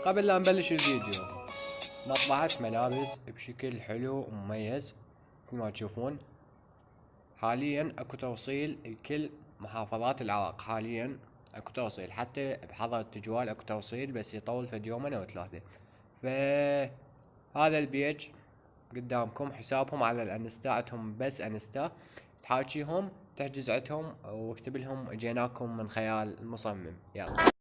قبل لا نبلش الفيديو، طبعت ملابس بشكل حلو ومميز مثل ما تشوفون. حاليا اكو توصيل لكل محافظات العراق، حاليا اكو توصيل حتى بحضرة تجوال اكو توصيل، بس يطول فد يومين او ثلاثة. فهذا البيج قدامكم حسابهم على الانستا، عندهم بس انستا، تحاكيهم تحجز عندهم واكتب لهم جيناكم من خيال المصمم. يلا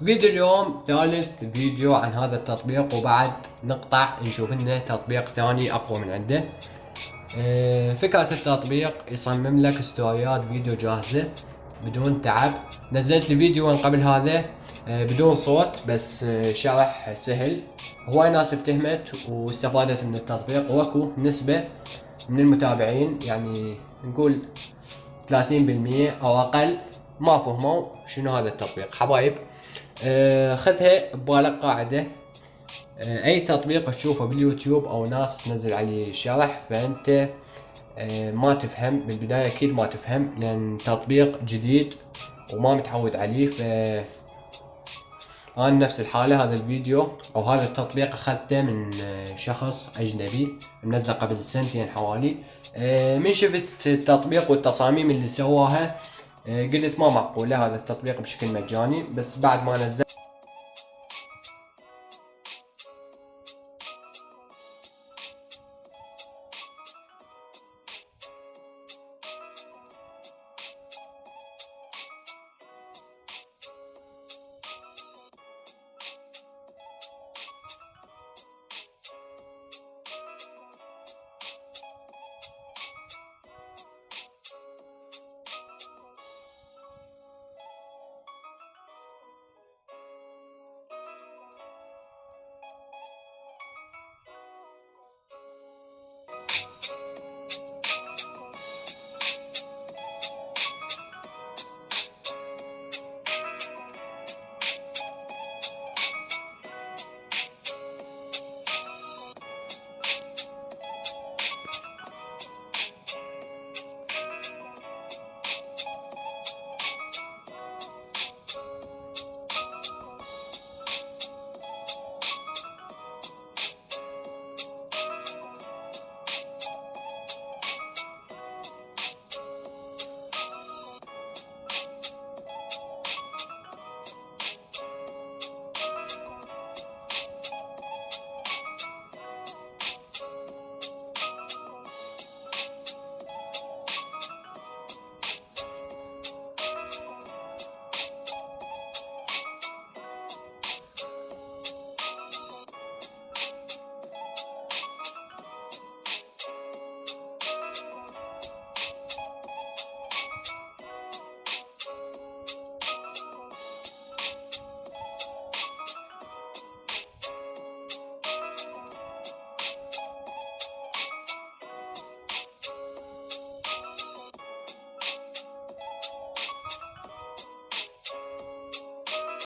فيديو اليوم ثالث فيديو عن هذا التطبيق، وبعد نقطع نشوف لنا تطبيق ثاني اقوى من عنده. فكرة التطبيق يصمم لك ستوريات فيديو جاهزة بدون تعب. نزلت لي فيديو قبل هذا بدون صوت، بس شرح سهل. هواي ناس افتهمت واستفادت من التطبيق، واكو نسبة من المتابعين يعني نقول 30% او اقل ما فهموا شنو هذا التطبيق. حبايب خذها ببالك قاعدة، اي تطبيق تشوفه باليوتيوب او ناس تنزل عليه شرح فانت ما تفهم من البداية، اكيد ما تفهم لان تطبيق جديد وما متعود عليه. انا نفس الحالة، هذا الفيديو او هذا التطبيق اخذته من شخص اجنبي منزله قبل سنتين حوالي. من شفت التطبيق والتصاميم اللي سواها قلت ما معقولة هذا التطبيق بشكل مجاني، بس بعد ما نزل